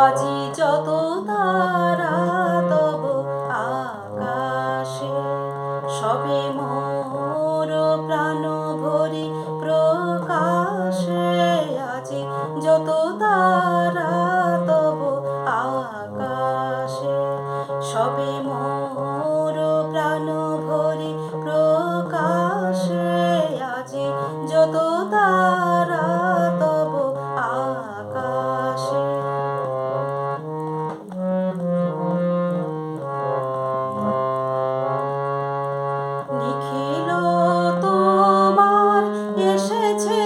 আজি যত তারা তব আকাশে, সবে মোর প্রাণ ভরি প্রকাশে। আজি যত তারা তব আকাশে, সবে মোর প্রাণ ভরি প্রকাশে। আজি যত তারা তব আকাশে। নিখিল তোমার এসেছে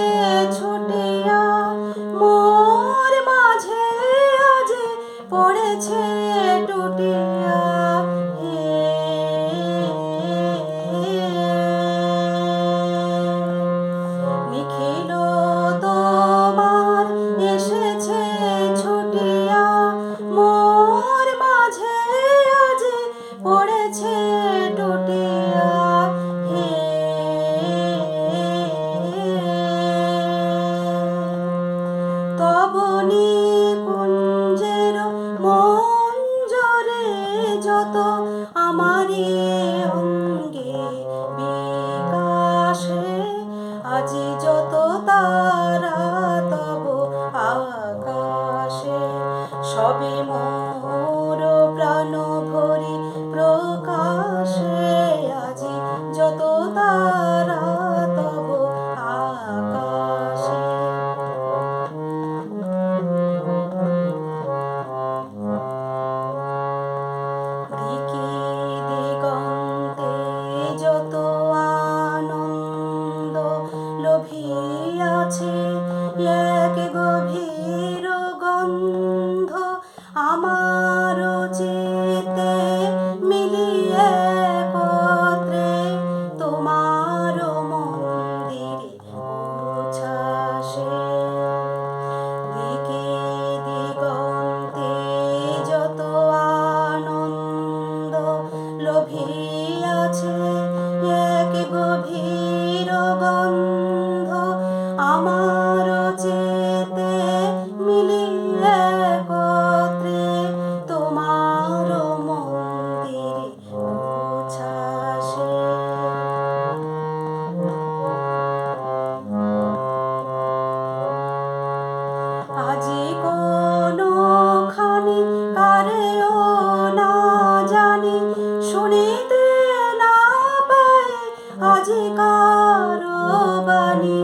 ছুটিয়া, মোর মাঝে আজি পড়েছে টুটিয়া। নিখিল তোমার এসেছে ছুটিয়া, মোর মাঝে আজি পড়েছে টুটিয়া। তব নিকুঞ্জের মঞ্জরে যত আমারি অঙ্গে বিকাশে। আজি যত তারা তব আকাশে, সবে মোর প্রাণ ভরি প্রকাশে। আজি যত তারা তব আকাশে। দিকি দিগন্তে যত আনন্দ লোভিয়াছে, এক গভীর গন্ধ আমার চিতে মিলিয়ে একত্রে তোমার মন্দিরে উচ্ছ্বাসে। দিকে দিগন্তে যত আনন্দ লোভিয়াছে, এক গভীর গন্ধ আমার চিতে মিলিয়ে একত্রে তোমার মন্দিরে উচ্ছ্বাসে। আজি কোনখানি কারেও না জানি, শুনিতে না পাই আজি কারো বাণী।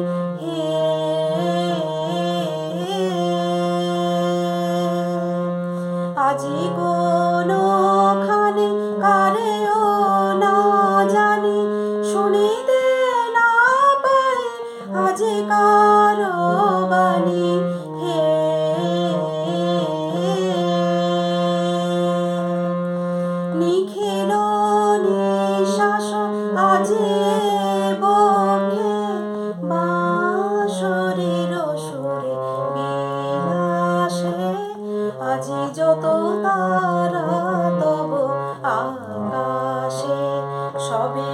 আজি কোনখানি কারেও না জানি, শুনিতে না পাই আজি কারো বাণী। নিখিল নিঃশ্বাস আজি বক্ষে, বাঁশরীর সুরে বিলাসে। আজি যত তারা তব আকাশে, সবে